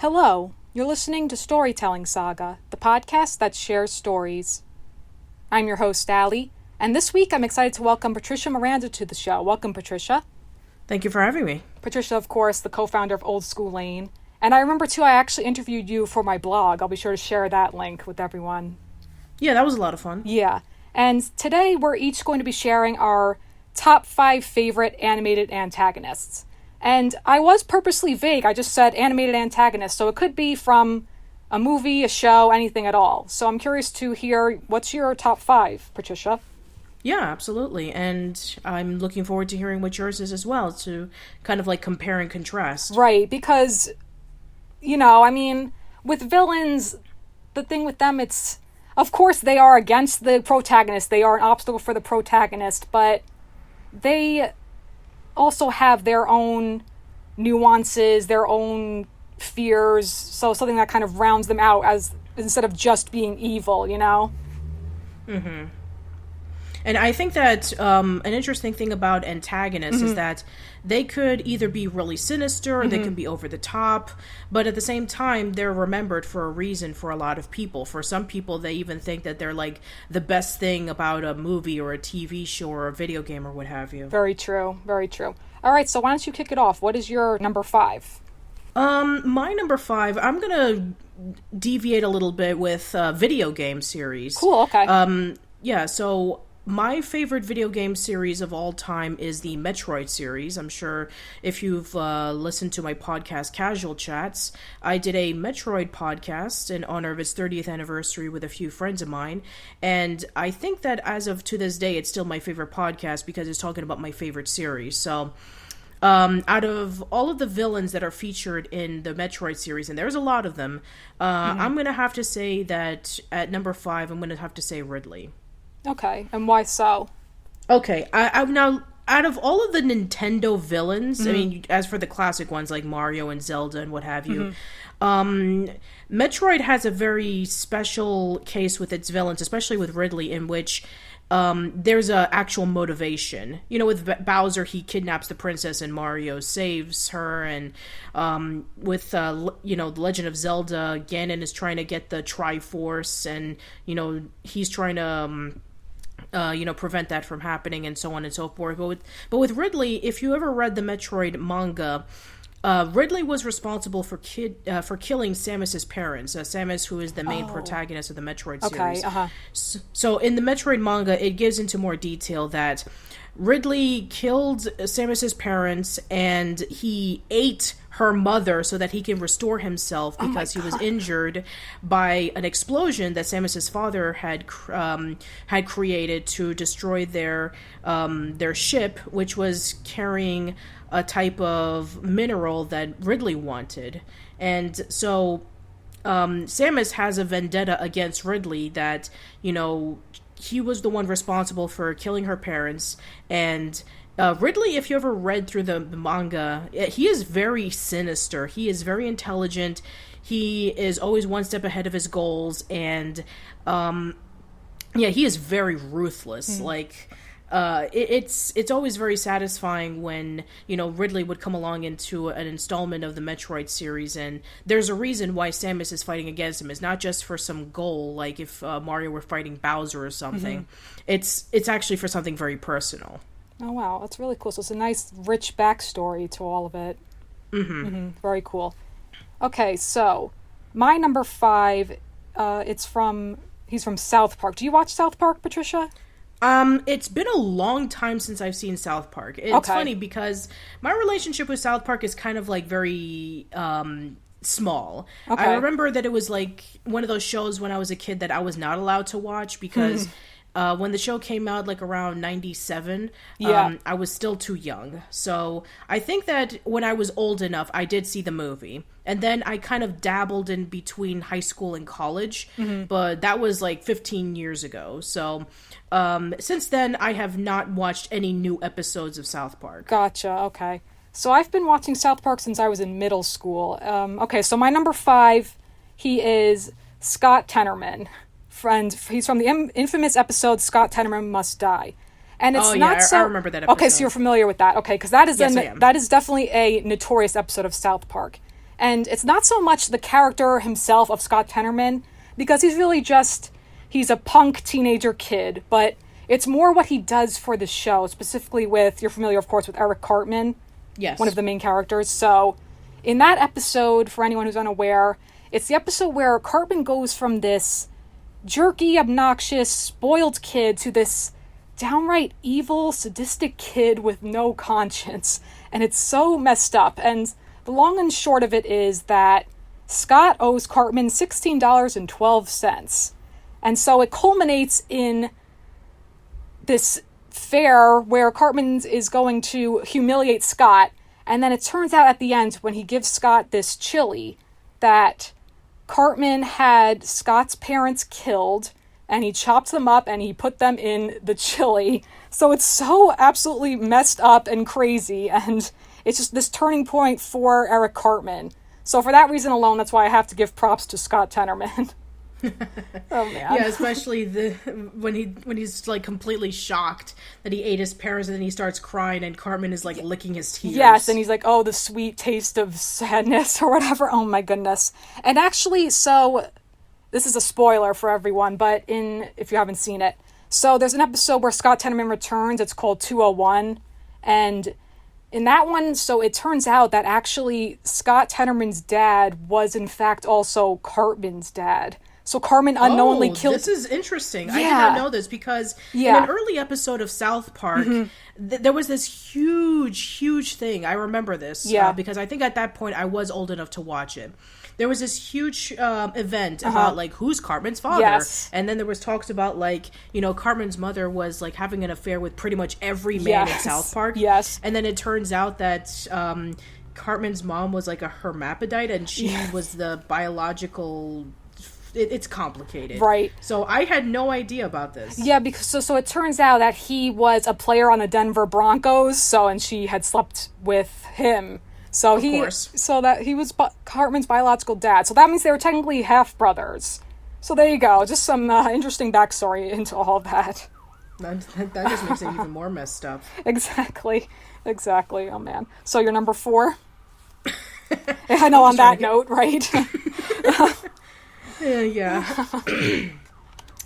Hello, you're listening to Storytelling Saga, the podcast that shares stories. I'm your host, Allie, and this week I'm excited to welcome Patricia Miranda to the show. Welcome, Patricia. Thank you for having me. Patricia, of course, the co-founder of Old School Lane. And I remember, too, I actually interviewed you for my blog. I'll be sure to share that link with everyone. Yeah, that was a lot of fun. Yeah. And today we're each going to be sharing our top 5 favorite animated antagonists. And I was purposely vague. I just said animated antagonists, so it could be from a movie, a show, anything at all. So I'm curious to hear, what's your top 5, Patricia? Yeah, absolutely. And I'm looking forward to hearing what yours is as well, to kind of like compare and contrast. Right, because, with villains, the thing with them, it's, of course they are against the protagonist. They are an obstacle for the protagonist, but they also have their own nuances, their own fears, so something that kind of rounds them out as instead of just being evil, Mm-hmm. And I think that an interesting thing about antagonists is that they could either be really sinister or they can be over the top, but at the same time, they're remembered for a reason for a lot of people. For some people, they even think that they're like the best thing about a movie or a TV show or a video game or what have you. Very true, very true. All right, so why don't you kick it off? What is your number 5? My number 5, I'm gonna deviate a little bit with video game series. Cool, okay. Yeah, so my favorite video game series of all time is the Metroid series. I'm sure if you've listened to my podcast, Casual Chats, I did a Metroid podcast in honor of its 30th anniversary with a few friends of mine. And I think that as of to this day, it's still my favorite podcast because it's talking about my favorite series. So out of all of the villains that are featured in the Metroid series, and there's a lot of them, I'm going to have to say that at number 5, I'm going to have to say Ridley. Okay, and why so? Okay, I now, out of all of the Nintendo villains, I mean, as for the classic ones like Mario and Zelda and what have you, Metroid has a very special case with its villains, especially with Ridley, in which there's a actual motivation. With Bowser, he kidnaps the princess and Mario saves her, and with The Legend of Zelda, Ganon is trying to get the Triforce, and he's trying to prevent that from happening, and so on and so forth. But with Ridley, if you ever read the Metroid manga, Ridley was responsible for killing Samus's parents. Samus, who is the main protagonist of the Metroid series. Okay, So in the Metroid manga, it gives into more detail that Ridley killed Samus's parents, and he ate her mother so that he can restore himself because he was injured by an explosion that Samus's father had created to destroy their ship, which was carrying a type of mineral that Ridley wanted. And so Samus has a vendetta against Ridley that, he was the one responsible for killing her parents. And Ridley, if you ever read through the manga, he is very sinister. He is very intelligent. He is always one step ahead of his goals. And, he is very ruthless. It's always very satisfying when, Ridley would come along into an installment of the Metroid series, and there's a reason why Samus is fighting against him. It's not just for some goal, like if Mario were fighting Bowser or something. It's actually for something very personal. Oh, wow. That's really cool. So it's a nice, rich backstory to all of it. Very cool. Okay, so my number 5, he's from South Park. Do you watch South Park, Patricia? It's been a long time since I've seen South Park. It's funny because my relationship with South Park is kind of like very small. Okay. I remember that it was like one of those shows when I was a kid that I was not allowed to watch because when the show came out like around 97, I was still too young. So I think that when I was old enough, I did see the movie. And then I kind of dabbled in between high school and college, but that was like 15 years ago. So since then, I have not watched any new episodes of South Park. Gotcha, okay. So I've been watching South Park since I was in middle school. So my number 5, he is Scott Tenorman. He's from the infamous episode Scott Tenorman Must Die. And it's I remember that episode. Okay, so you're familiar with that. Okay, because that is definitely a notorious episode of South Park. And it's not so much the character himself of Scott Tenorman, because he's really just, he's a punk teenager kid, but it's more what he does for the show, specifically with, you're familiar, of course, with Eric Cartman. Yes. One of the main characters. So, in that episode, for anyone who's unaware, it's the episode where Cartman goes from this jerky, obnoxious, spoiled kid to this downright evil, sadistic kid with no conscience. And it's so messed up. And the long and short of it is that Scott owes Cartman $16.12. And so it culminates in this fair where Cartman is going to humiliate Scott. And then it turns out at the end, when he gives Scott this chili, that Cartman had Scott's parents killed, and he chopped them up and he put them in the chili. So it's so absolutely messed up and crazy, and it's just this turning point for Eric Cartman. So for that reason alone, that's why I have to give props to Scott Tenorman. Oh man. Yeah, especially when he's like completely shocked that he ate his parents, and then he starts crying and Cartman is like licking his tears. Yes, and he's like, oh, the sweet taste of sadness or whatever. Oh my goodness. And actually, so this is a spoiler for everyone, but if you haven't seen it. So there's an episode where Scott Tenorman returns. It's called 201. And in that one, so it turns out that actually Scott Tenorman's dad was in fact also Cartman's dad. So Cartman unknowingly killed... This is interesting. Yeah. I did not know this because in an early episode of South Park, there was this huge thing. I remember this because I think at that point I was old enough to watch it. There was this huge event about like who's Cartman's father, and then there was talks about like Cartman's mother was like having an affair with pretty much every man in South Park. Yes, and then it turns out that Cartman's mom was like a hermaphrodite, and she was the biological. It's complicated. Right. So I had no idea about this. Yeah, because so it turns out that he was a player on the Denver Broncos, and she had slept with him. So he was Cartman's biological dad. So that means they were technically half brothers. So there you go. Just some interesting backstory into all of that. That just makes it even more messed up. Exactly. Oh man. So you're number 4? I know on that note, right? Yeah.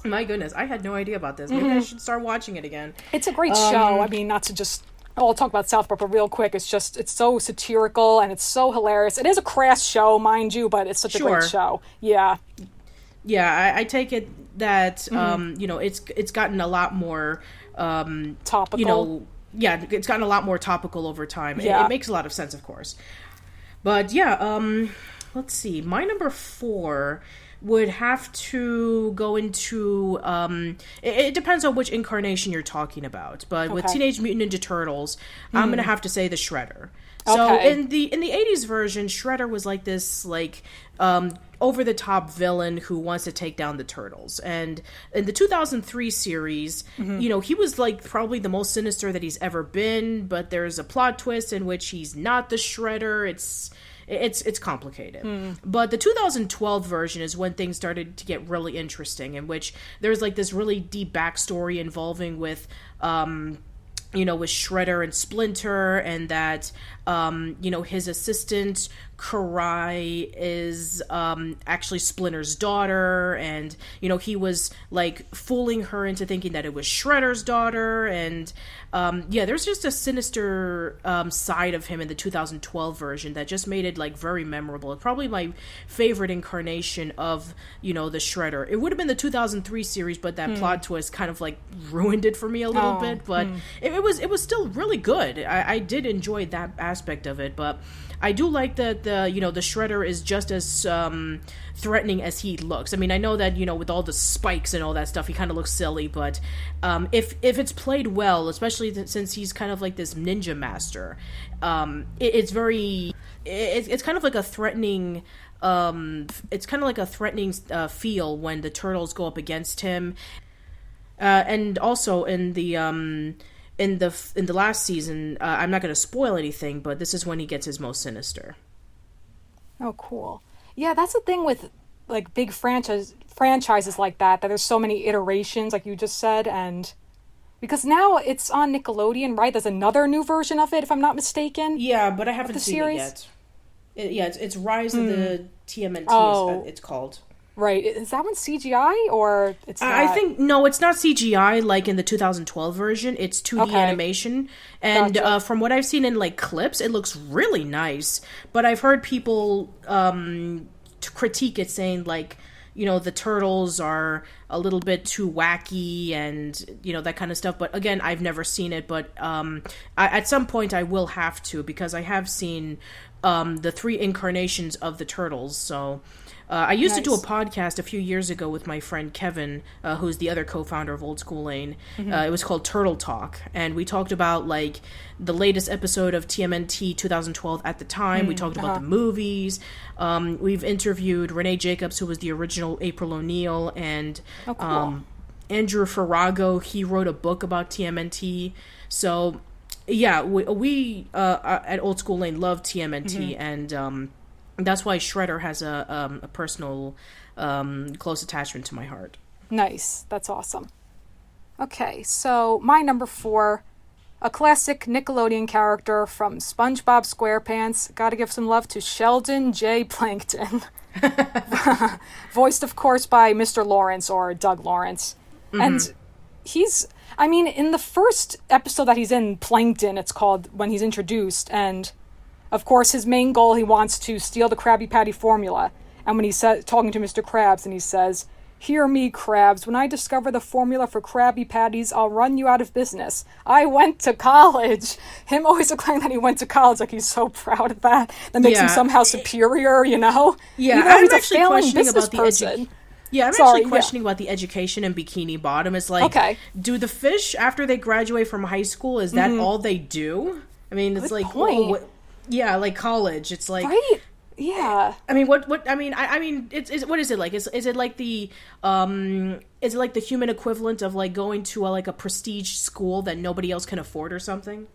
My goodness, I had no idea about this. Maybe I should start watching it again. It's a great show. I mean, not to just... I'll talk about South Park, but real quick, it's so satirical and it's so hilarious. It is a crass show, mind you, but it's such a great show. Yeah. Yeah, I take it that, it's gotten a lot more... topical. It's gotten a lot more topical over time. Yeah. It makes a lot of sense, of course. But yeah, let's see. My number 4 would have to go into it depends on which incarnation you're talking about, but with Teenage Mutant Ninja Turtles, I'm gonna have to say the Shredder. So in the 80s version, Shredder was like this over the top villain who wants to take down the Turtles, and in the 2003 series, he was like probably the most sinister that he's ever been, but there's a plot twist in which he's not the Shredder. It's complicated. But the 2012 version is when things started to get really interesting, in which there's like this really deep backstory involving with with Shredder and Splinter, and that his assistant Karai is actually Splinter's daughter, and he was like fooling her into thinking that it was Shredder's daughter, and there's just a sinister side of him in the 2012 version that just made it like very memorable. It's probably my favorite incarnation of the Shredder. It would have been the 2003 series, but that plot twist kind of like ruined it for me a little bit, but it was still really good. I did enjoy that aspect of it, but I do like that the Shredder is just as threatening as he looks. I mean, I know that with all the spikes and all that stuff, he kind of looks silly, but if it's played well, especially since he's kind of like this ninja master, it's kind of like a threatening. It's kind of like a threatening feel when the Turtles go up against him, and also in the last season, I'm not going to spoil anything, but this is when he gets his most sinister. Oh, cool. Yeah, that's the thing with like big franchises like that there's so many iterations, like you just said, and because now it's on Nickelodeon, right? There's another new version of it, if I'm not mistaken. Yeah, but I haven't seen it yet. It's Rise of the TMNT. Oh. It's called. Right. Is that one CGI or it's not? I think, no, it's not CGI like in the 2012 version. It's 2D animation. And Gotcha. From what I've seen in like clips, it looks really nice. But I've heard people to critique it, saying like, the turtles are a little bit too wacky and, that kind of stuff. But again, I've never seen it. But at some point I will have to, because I have seen the 3 incarnations of the turtles. So I used to do a podcast a few years ago with my friend Kevin, who's the other co-founder of Old School Lane. It was called Turtle Talk, and we talked about like the latest episode of TMNT 2012 at the time. We talked about the movies. We've interviewed Renee Jacobs, who was the original April O'Neil, and Andrew Farago. He wrote a book about TMNT. So yeah, we at Old School Lane love TMNT, and that's why Shredder has a personal, close attachment to my heart. Nice. That's awesome. Okay, so my number 4, a classic Nickelodeon character from SpongeBob SquarePants. Gotta give some love to Sheldon J. Plankton. Voiced, of course, by Mr. Lawrence, or Doug Lawrence. And in the first episode that he's in, Plankton, it's called, when he's introduced, and of course, his main goal, he wants to steal the Krabby Patty formula. And when he's talking to Mr. Krabs, and he says, "Hear me, Krabs. When I discover the formula for Krabby Patties, I'll run you out of business. I went to college." Him always declaring that he went to college, like he's so proud of that. That makes him somehow superior, Yeah, even though he's a failing business about person. I'm actually questioning about the education in Bikini Bottom. It's like, do the fish, after they graduate from high school, is that all they do? I mean, it's Good like... point. Yeah, like college. It's like, right? Yeah. I mean, what it's what is it like? Is it like the human equivalent of like going to a prestige school that nobody else can afford or something?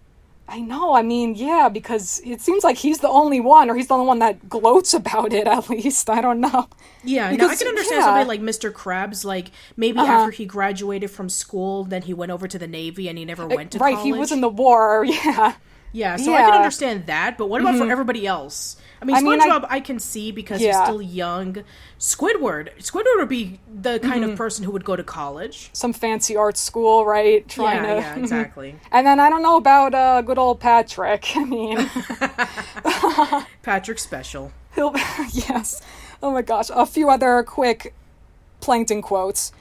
I know. Yeah, because it seems like he's the only one, or he's the only one that gloats about it, at least. I don't know. Yeah, because, I can understand somebody like Mr. Krabs, like maybe after he graduated from school, then he went over to the Navy and he never went to college. Right, he was in the war, yeah. Yeah, so I can understand that, but what about for everybody else? SpongeBob I can see because he's still young. Squidward would be the kind of person who would go to college. Some fancy art school, right? Yeah, exactly. And then I don't know about good old Patrick. Patrick's special. Yes. Oh my gosh. A few other quick Plankton quotes.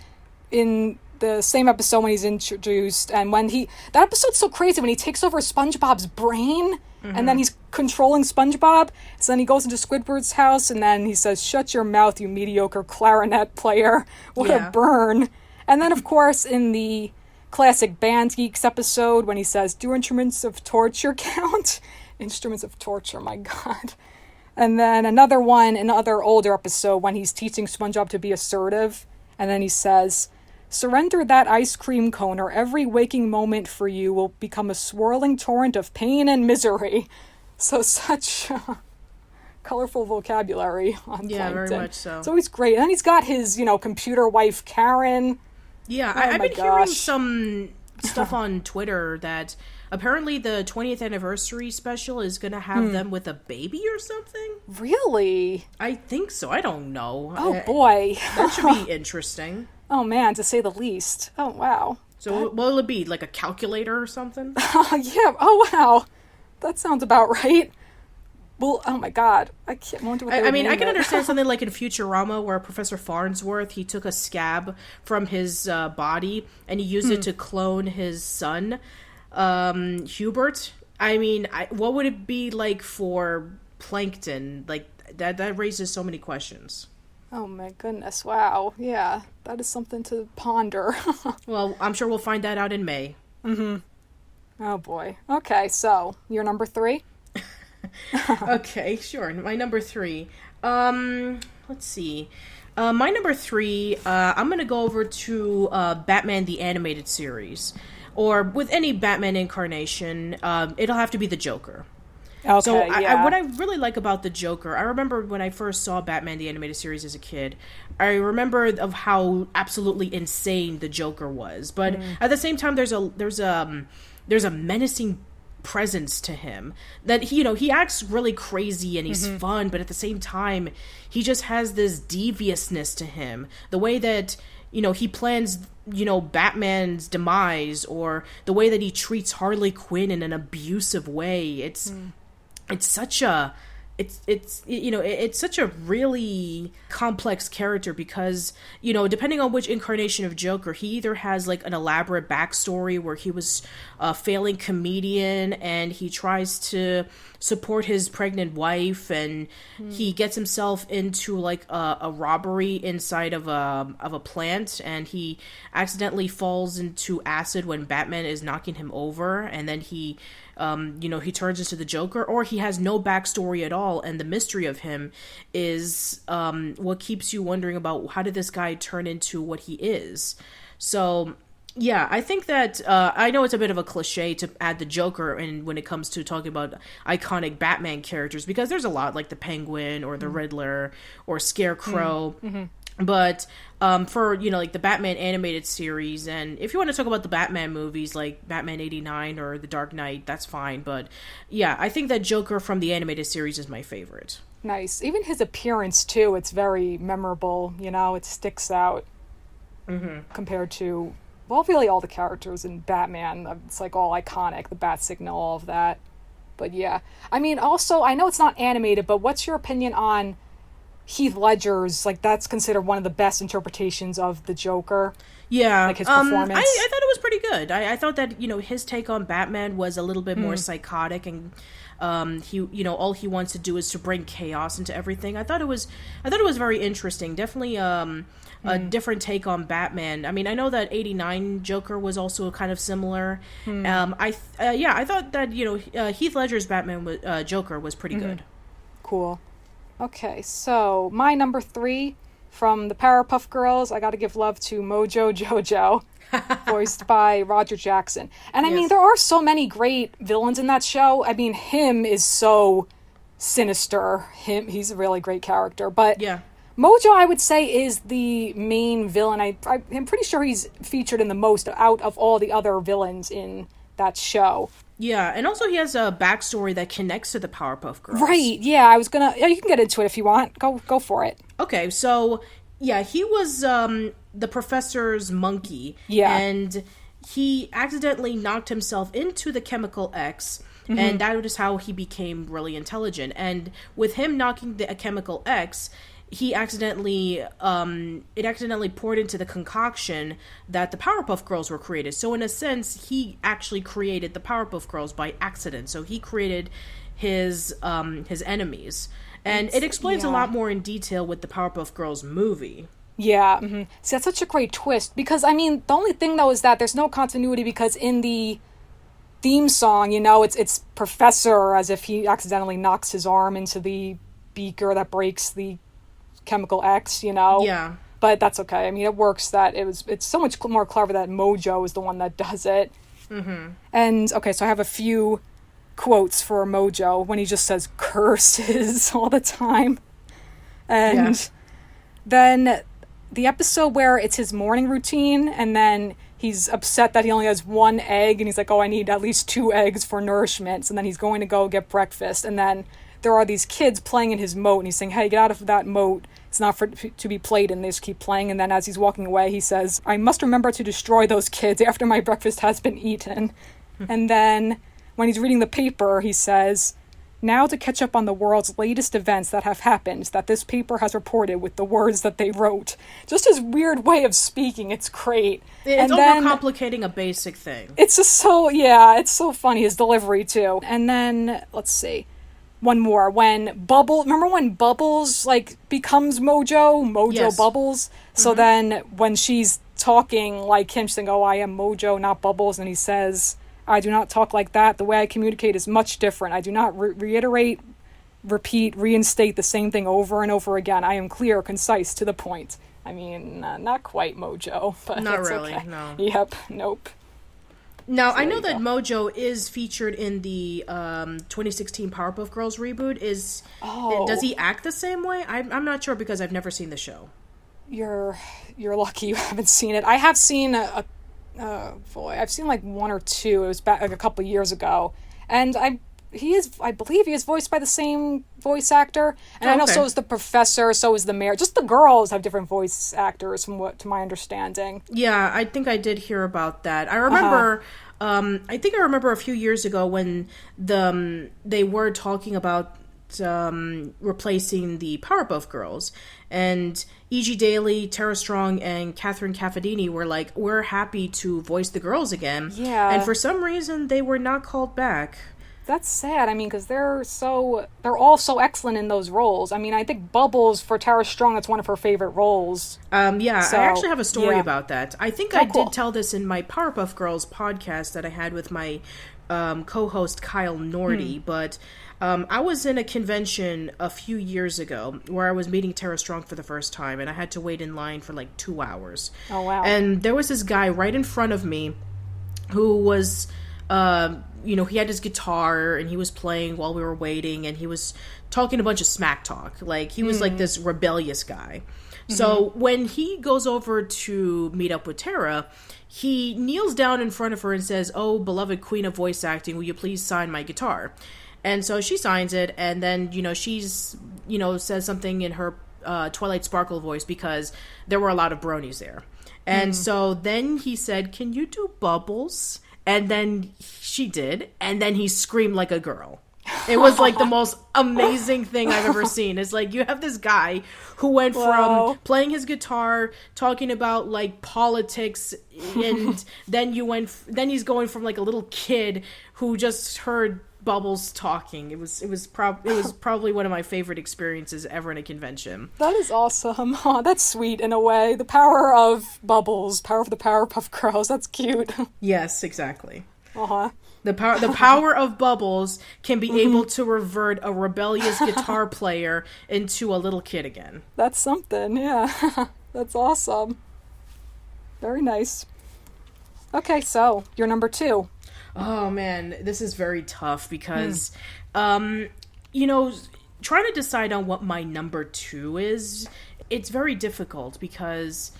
In the same episode when he's introduced, and that episode's so crazy when he takes over SpongeBob's brain, and then he's controlling SpongeBob, so then he goes into Squidward's house, and then he says, "Shut your mouth, you mediocre clarinet player." What a burn. And then, of course, in the classic Band Geeks episode, when he says, "Do instruments of torture count?" Instruments of torture, my god. And then another older episode, when he's teaching SpongeBob to be assertive, and then he says, "Surrender that ice cream cone, or every waking moment for you will become a swirling torrent of pain and misery." So such colorful vocabulary on Plankton. Very much so. So he's great. And then he's got his, computer wife, Karen. Yeah, I've been hearing some stuff on Twitter that apparently the 20th anniversary special is going to have them with a baby or something. Really? I think so. I don't know. Oh, boy. That should be interesting. Oh, man, to say the least. Oh, wow. So what will it be? Like a calculator or something? Yeah. Oh, wow. That sounds about right. Well, oh my god. I can't wonder what I can understand something like in Futurama where Professor Farnsworth, he took a scab from his body and he used it to clone his son, Hubert. What would it be like for Plankton? Like, that raises so many questions. Oh my goodness, wow. Yeah, that is something to ponder. Well, I'm sure we'll find that out in May. Oh boy. Okay, so, your number 3? Okay, sure. My number 3. Let's see. My number 3, I'm going to go over to Batman the Animated Series. Or with any Batman incarnation, it'll have to be the Joker. Okay, so yeah. What I really like about the Joker, I remember when I first saw Batman the Animated Series as a kid, I remember of how absolutely insane the Joker was. But at the same time, there's a menacing presence to him, that he acts really crazy and he's fun, but at the same time he just has this deviousness to him, the way that he plans Batman's demise, or the way that he treats Harley Quinn in an abusive way. It's such a it's such a really complex character, because depending on which incarnation of Joker, he either has like an elaborate backstory where he was a failing comedian and he tries to support his pregnant wife, and he gets himself into like a robbery inside of a plant, and he accidentally falls into acid when Batman is knocking him over, and then he turns into the Joker, or he has no backstory at all, and the mystery of him is what keeps you wondering about how did this guy turn into what he is. So yeah, I think that I know it's a bit of a cliche to add the Joker in when it comes to talking about iconic Batman characters, because there's a lot, like the Penguin or the Riddler or Scarecrow. But for like the Batman animated series, and if you want to talk about the Batman movies like Batman 89 or The Dark Knight, that's fine. But yeah, I think that Joker from the animated series is my favorite. Nice. Even his appearance too, it's very memorable. It sticks out compared to, well, really all the characters in Batman. It's like all iconic, the bat signal, all of that. But yeah, I mean, also, I know it's not animated, but what's your opinion on Heath Ledger's, like, that's considered one of the best interpretations of the Joker? Yeah. Like his performance? I thought it was pretty good. I thought that, his take on Batman was a little bit more psychotic, and he all he wants to do is to bring chaos into everything. I thought it was very interesting. Definitely a different take on Batman. I mean, I know that 89 Joker was also kind of similar. I thought that Heath Ledger's Batman Joker was pretty good. Cool. Okay, so my number 3 from the Powerpuff Girls, I gotta give love to Mojo Jojo, voiced by Roger Jackson. And I mean, there are so many great villains in that show. I mean, him is so sinister. He's a really great character. But yeah, Mojo, I would say, is the main villain. I'm pretty sure he's featured in the most out of all the other villains in that show. Yeah, and also he has a backstory that connects to the Powerpuff Girls. Right, yeah, I was gonna... you can get into it if you want. Go for it. Okay, so, yeah, he was the professor's monkey. Yeah. And he accidentally knocked himself into the chemical X, and that was how he became really intelligent. And with him knocking the chemical X, he accidentally poured into the concoction that the Powerpuff Girls were created. So in a sense, he actually created the Powerpuff Girls by accident. So he created his enemies. And it explains a lot more in detail with the Powerpuff Girls movie. Yeah. See, that's such a great twist. Because, I mean, the only thing, though, is that there's no continuity, because in the theme song, it's Professor, as if he accidentally knocks his arm into the beaker that breaks the chemical X, Yeah. But that's okay. I mean, it works that it's so much more clever that Mojo is the one that does it. And, okay, so I have a few quotes for Mojo when he just says curses all the time. And then the episode where it's his morning routine, and then he's upset that he only has 1 egg, and he's like, I need at least 2 eggs for nourishment. And then he's going to go get breakfast, and then there are these kids playing in his moat, and he's saying, hey, get out of that moat. It's not to be played in. They just keep playing. And then as he's walking away, he says, I must remember to destroy those kids after my breakfast has been eaten. And then when he's reading the paper, he says, now to catch up on the world's latest events that have happened, that this paper has reported with the words that they wrote. Just his weird way of speaking. It's great. It's overcomplicating a basic thing. It's just so, it's so funny, his delivery, too. And then, let's see. One more. Remember when Bubbles, becomes Mojo? Yes. Bubbles? So then, when she's talking like him, she's saying, I am Mojo, not Bubbles. And he says, I do not talk like that. The way I communicate is much different. I do not reiterate, repeat, reinstate the same thing over and over again. I am clear, concise, to the point. I mean, not quite Mojo, but not that's really, okay. No. Yep, nope. Now, I know that Mojo is featured in the 2016 Powerpuff Girls reboot. Does he act the same way? I'm not sure, because I've never seen the show. You're lucky you haven't seen it. I have seen I've seen 1 or 2. It was back a couple years ago, And I believe he is voiced by the same voice actor. And I know so is the professor, so is the mayor. Just the girls have different voice actors to my understanding. Yeah, I think I did hear about that. I remember, I think I remember a few years ago when they were talking about replacing the Powerpuff Girls, and E.G. Daily, Tara Strong, and Catherine Caffadini were like, we're happy to voice the girls again. Yeah. And for some reason, they were not called back. That's sad. I mean, because they're all so excellent in those roles. I mean, I think Bubbles for Tara Strong, that's one of her favorite roles. Yeah, So, I actually have a story about that. I think I cool. did tell this in my Powerpuff Girls podcast that I had with my co-host Kyle Nordy, but I was in a convention a few years ago where I was meeting Tara Strong for the first time, and I had to wait in line for like 2 hours. Oh, wow. And there was this guy right in front of me who was... he had his guitar and he was playing while we were waiting, and he was talking a bunch of smack talk. Like, he was like this rebellious guy. So when he goes over to meet up with Tara, he kneels down in front of her and says, "Oh, beloved queen of voice acting, will you please sign my guitar?" And so she signs it, and then, she's, says something in her Twilight Sparkle voice, because there were a lot of bronies there. And so then he said, "Can you do Bubbles?" And then she did, and then he screamed like a girl. It was like the most amazing thing I've ever seen. It's like, you have this guy who went from playing his guitar, talking about like politics, and then he's going from like a little kid who just heard Bubbles talking. It was probably one of my favorite experiences ever in a convention. That is awesome. Oh, that's sweet in a way. The power of Bubbles, power of the Powerpuff Girls. That's cute. Yes, exactly. Uh-huh. The power of Bubbles can be able to revert a rebellious guitar player into a little kid again. That's something, yeah. That's awesome. Very nice. Okay, so you're number 2. Oh man, this is very tough because, trying to decide on what my number 2 is, it's very difficult because,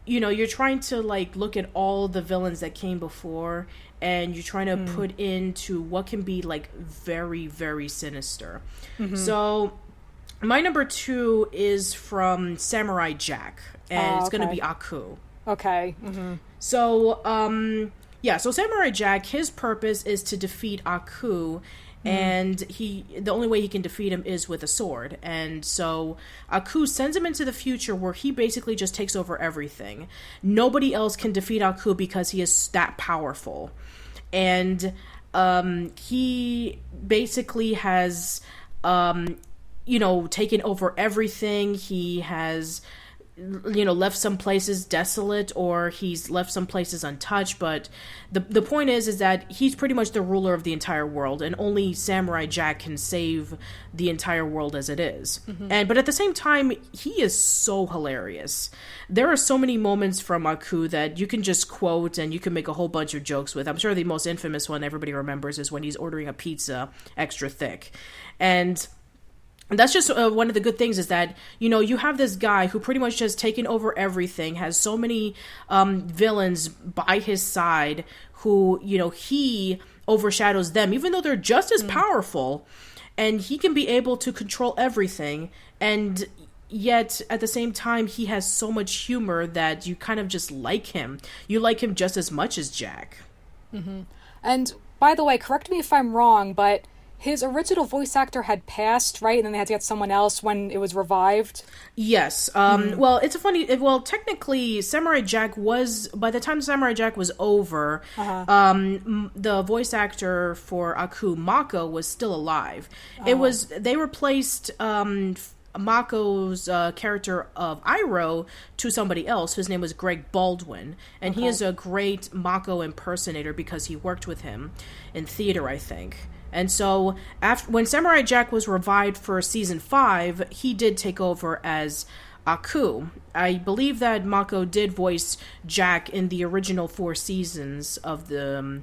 you're trying to like look at all the villains that came before, and you're trying to put into what can be like very, very sinister. So my number 2 is from Samurai Jack, and it's going to be Aku. Okay. So, so Samurai Jack, his purpose is to defeat Aku, and the only way he can defeat him is with a sword. And so Aku sends him into the future where he basically just takes over everything. Nobody else can defeat Aku because he is that powerful. And he basically has, taken over everything. He has... left some places desolate, or he's left some places untouched, but the point is that he's pretty much the ruler of the entire world, and only Samurai Jack can save the entire world as it is. But at the same time, he is so hilarious. There are so many moments from Aku that you can just quote and you can make a whole bunch of jokes with. I'm sure the most infamous one everybody remembers is when he's ordering a pizza extra thick. And that's just one of the good things is that, you have this guy who pretty much has taken over everything, has so many villains by his side who, he overshadows them, even though they're just as powerful, and he can be able to control everything, and yet at the same time, he has so much humor that you kind of just like him. You like him just as much as Jack. And by the way, correct me if I'm wrong, but his original voice actor had passed, right? And then they had to get someone else when it was revived? Yes. Well, it's a funny... Well, technically, Samurai Jack was... By the time Samurai Jack was over, the voice actor for Aku, Mako, was still alive. They replaced Mako's character of Iroh to somebody else whose name was Greg Baldwin. And he is a great Mako impersonator because he worked with him in theater, I think. And so, when Samurai Jack was revived for season 5, he did take over as Aku. I believe that Mako did voice Jack in the original 4 seasons of the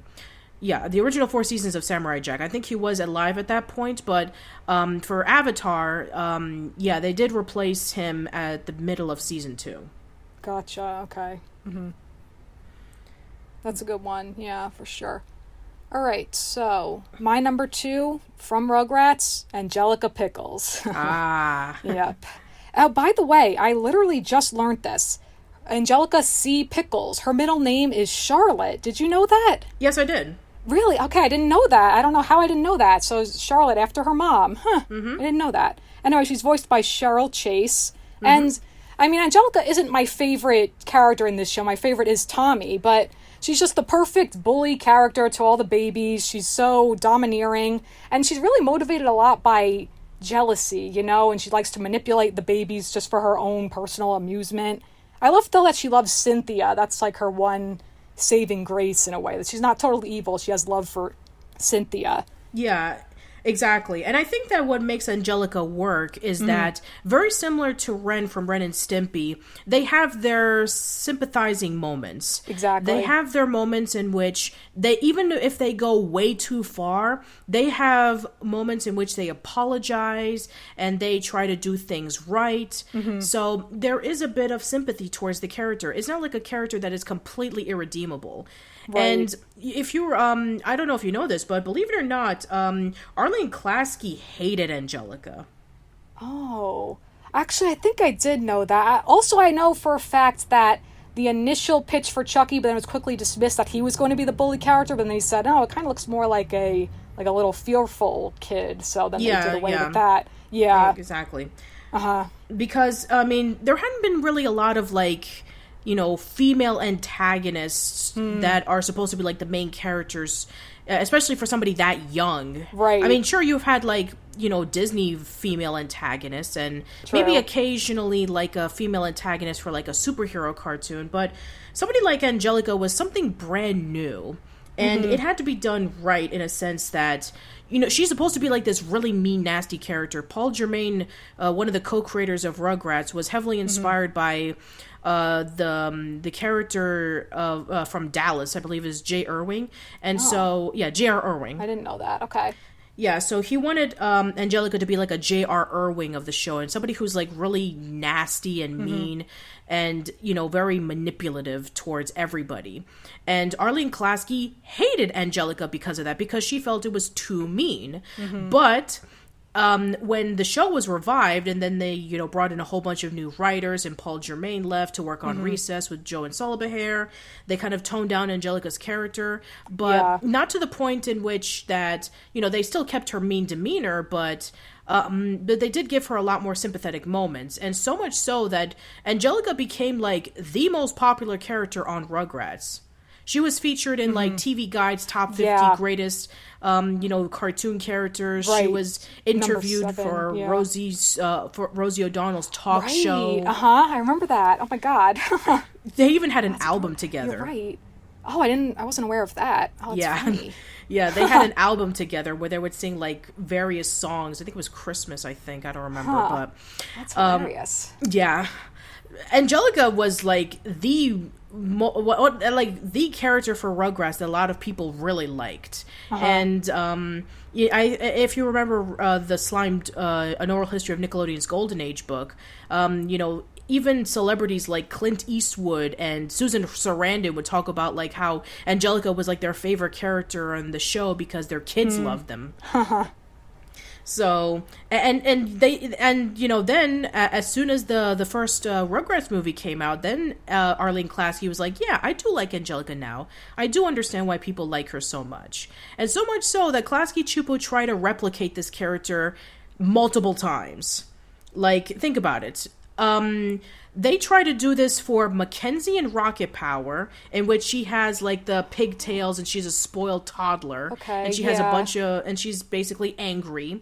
original 4 seasons of Samurai Jack. I think he was alive at that point, but for Avatar, they did replace him at the middle of season 2. Gotcha, okay. That's a good one, yeah, for sure. All right, so my number 2 from Rugrats, Angelica Pickles. Ah. Yep. By the way, I literally just learned this. Angelica C. Pickles. Her middle name is Charlotte. Did you know that? Yes, I did. Really? Okay, I didn't know that. I don't know how I didn't know that. So Charlotte after her mom. Huh. I didn't know that. Anyway, she's voiced by Cheryl Chase. And, I mean, Angelica isn't my favorite character in this show. My favorite is Tommy, but she's just the perfect bully character to all the babies. She's so domineering. And she's really motivated a lot by jealousy, you know? And she likes to manipulate the babies just for her own personal amusement. I love, though, that she loves Cynthia. That's like her one saving grace in a way, that she's not totally evil. She has love for Cynthia. Yeah, exactly. And I think that what makes Angelica work is that, very similar to Ren from Ren and Stimpy, they have their sympathizing moments. Exactly. They have their moments in which they, even if they go way too far, they have moments in which they apologize and they try to do things right. So there is a bit of sympathy towards the character. It's not like a character that is completely irredeemable. Right. And if you, I don't know if you know this, but believe it or not, Arlene Klasky hated Angelica. Oh, actually, I think I did know that. Also, I know for a fact that the initial pitch for Chucky, but then it was quickly dismissed that he was going to be the bully character, but then he said, no, it kind of looks more like a little fearful kid, so then they did away with that. Yeah. Exactly. Uh-huh. Because, I mean, there hadn't been really a lot of, like, you know, female antagonists that are supposed to be like the main characters, especially for somebody that young. Right. I mean, sure, you've had like, you know, Disney female antagonists and maybe occasionally like a female antagonist for like a superhero cartoon, but somebody like Angelica was something brand new. And it had to be done right in a sense that, you know, she's supposed to be like this really mean, nasty character. Paul Germain, one of the co-creators of Rugrats, was heavily inspired by the character from Dallas, I believe, is J. Irving. And so, yeah, J.R. Irving. I didn't know that. Okay. Yeah, so he wanted Angelica to be like a J.R. Irving of the show, and somebody who's like really nasty and mean and, you know, very manipulative towards everybody. And Arlene Klasky hated Angelica because of that, because she felt it was too mean. But when the show was revived and then they, you know, brought in a whole bunch of new writers and Paul Germain left to work on Recess with Joe and Sullivan, they kind of toned down Angelica's character, but not to the point in which that, you know, they still kept her mean demeanor, but they did give her a lot more sympathetic moments, and so much so that Angelica became like the most popular character on Rugrats. She was featured in like TV Guide's top 50 greatest, you know, cartoon characters. Right. She was interviewed 7, for Rosie O'Donnell's talk Right. show. I remember that. Oh my God. They even had an album together. You're right. Oh, I wasn't aware of that. Oh, that's funny. Yeah, they had an album together where they would sing like various songs. I think it was Christmas, I don't remember, but that's hilarious. Yeah. Angelica was like the character for Rugrats that a lot of people really liked. And if you remember the Slimed An Oral History of Nickelodeon's Golden Age book, you know, even celebrities like Clint Eastwood and Susan Sarandon would talk about like how Angelica was like their favorite character on the show because their kids loved them. So, and you know, then as soon as the first Rugrats movie came out, then Arlene Klasky was like, yeah, I do like Angelica now. I do understand why people like her so much. And so much so that Klasky Chupo tried to replicate this character multiple times. Like, think about it. They try to do this for Mackenzie and Rocket Power, in which she has like the pigtails and she's a spoiled toddler. Okay, and she has a bunch of, and she's basically angry.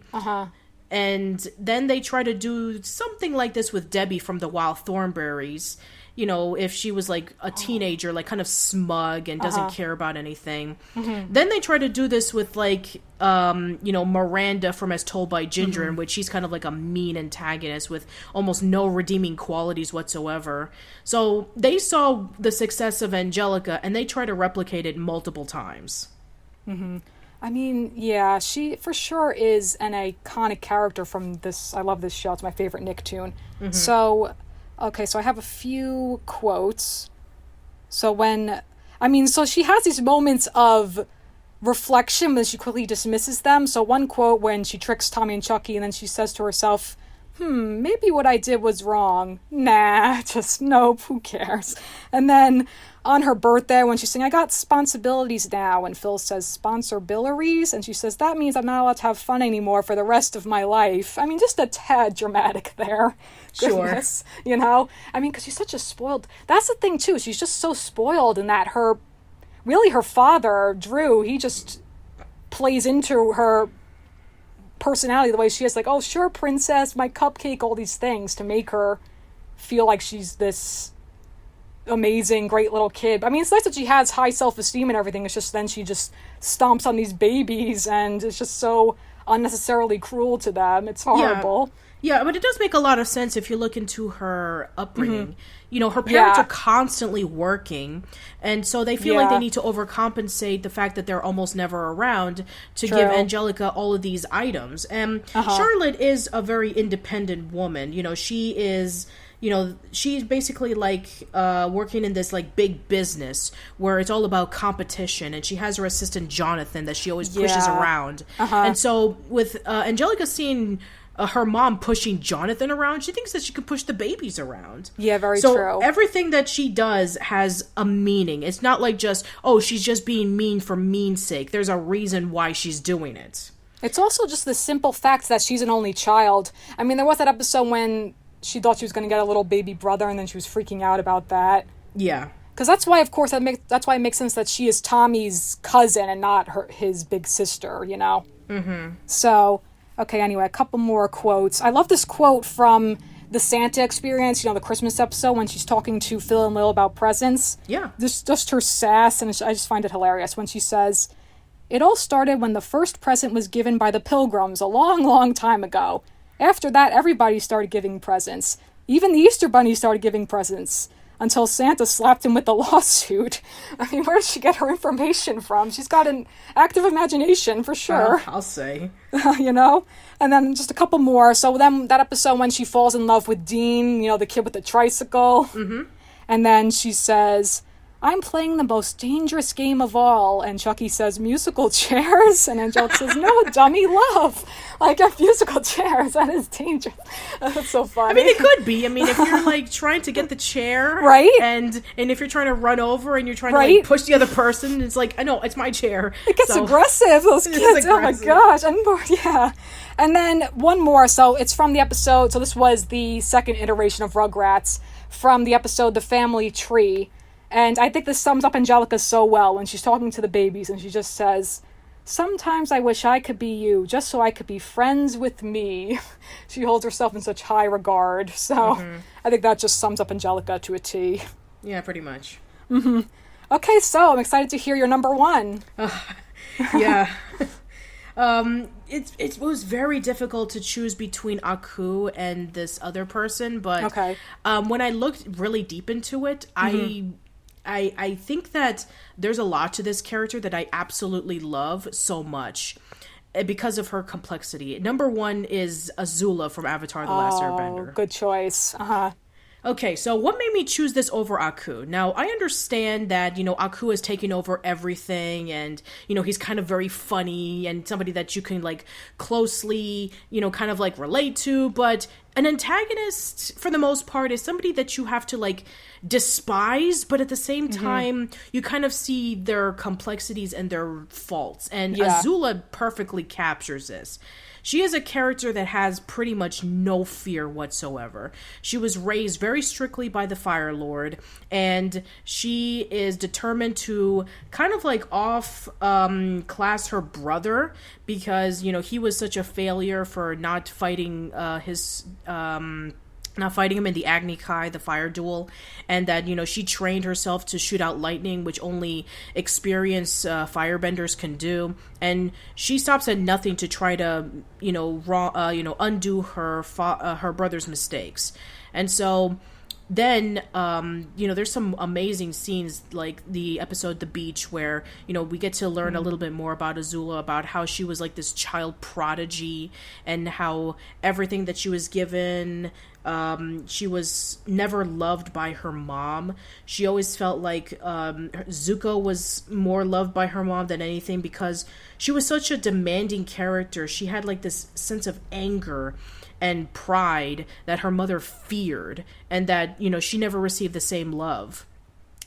And then they try to do something like this with Debbie from the Wild Thornberrys. You know, if she was like a teenager, like kind of smug and doesn't care about anything. Then they try to do this with like, you know, Miranda from As Told by Ginger, in which she's kind of like a mean antagonist with almost no redeeming qualities whatsoever. So they saw the success of Angelica and they try to replicate it multiple times. I mean, yeah, she for sure is an iconic character from this. I love this show. It's my favorite Nicktoon. So, okay, so I have a few quotes. So so she has these moments of reflection, but she quickly dismisses them. So one quote when she tricks Tommy and Chucky, and then she says to herself, maybe what I did was wrong. Nah, just nope, who cares? And then on her birthday, when she's saying, I got responsibilities now, and Phil says, sponsorbilities? And she says, that means I'm not allowed to have fun anymore for the rest of my life. I mean, just a tad dramatic there. Goodness, sure. You know? I mean, because she's such a spoiled... That's the thing, too. She's just so spoiled in that her father, Drew, he just plays into her personality the way she is, like, oh sure, princess, my cupcake, all these things to make her feel like she's this amazing, great little kid. I mean, it's nice that she has high self-esteem and everything. It's just then she just stomps on these babies and it's just so unnecessarily cruel to them. It's horrible. Yeah, but it does make a lot of sense if you look into her upbringing. You know, her parents are constantly working, and so they feel like they need to overcompensate the fact that they're almost never around to give Angelica all of these items. And Charlotte is a very independent woman. You know, she is... You know, she's basically like working in this like big business where it's all about competition, and she has her assistant Jonathan that she always pushes around. And so with Angelica seeing her mom pushing Jonathan around, she thinks that she can push the babies around. Yeah, very true. So everything that she does has a meaning. It's not like just, oh, she's just being mean for mean's sake. There's a reason why she's doing it. It's also just the simple fact that she's an only child. I mean, there was that episode when she thought she was going to get a little baby brother, and then she was freaking out about that. Yeah. Because that's why, of course, that's why it makes sense that she is Tommy's cousin and not his big sister, you know? So, okay, anyway, a couple more quotes. I love this quote from the Santa Experience, you know, the Christmas episode, when she's talking to Phil and Lil about presents. Yeah. Just her sass, and I just find it hilarious when she says, "It all started when the first present was given by the Pilgrims a long, long time ago. After that, everybody started giving presents. Even the Easter Bunny started giving presents. Until Santa slapped him with the lawsuit." I mean, where did she get her information from? She's got an active imagination, for sure. I'll say. You know? And then just a couple more. So then that episode when she falls in love with Dean, you know, the kid with the tricycle. And then she says, "I'm playing the most dangerous game of all." And Chucky says, "Musical chairs?" And Angelica says, "No, dummy, love. Like, musical chairs. That is dangerous." That's so funny. I mean, it could be. I mean, if you're, like, trying to get the chair. Right? And if you're trying to run over and you're trying to, like, push the other person, it's like, I know, it's my chair. It gets aggressive, those kids. Oh, my gosh. Yeah. And then one more. So it's from the episode. So this was the second iteration of Rugrats from the episode The Family Tree. And I think this sums up Angelica so well when she's talking to the babies, and she just says, "Sometimes I wish I could be you, just so I could be friends with me." She holds herself in such high regard. So I think that just sums up Angelica to a T. Yeah, pretty much. Okay, so I'm excited to hear your number one. Yeah. It was very difficult to choose between Aku and this other person, but when I looked really deep into it, I think that there's a lot to this character that I absolutely love so much because of her complexity. Number one is Azula from Avatar: The Last Airbender. Good choice. Okay, so what made me choose this over Aku? Now, I understand that, you know, Aku is taking over everything and, you know, he's kind of very funny and somebody that you can, like, closely, you know, kind of, like, relate to, but an antagonist, for the most part, is somebody that you have to, like, despise, but at the same time, you kind of see their complexities and their faults, and Azula perfectly captures this. She is a character that has pretty much no fear whatsoever. She was raised very strictly by the Fire Lord, and she is determined to kind of like class her brother because, you know, he was such a failure for not fighting not fighting him in the Agni Kai, the fire duel, and that, you know, she trained herself to shoot out lightning, which only experienced firebenders can do, and she stops at nothing to try to, undo her brother's mistakes. And so then, there's some amazing scenes, like the episode The Beach, where, we get to learn a little bit more about Azula, about how she was like this child prodigy, and how everything that she was given, she was never loved by her mom. She always felt like Zuko was more loved by her mom than anything, because she was such a demanding character. She had like this sense of anger and pride that her mother feared, and that, she never received the same love.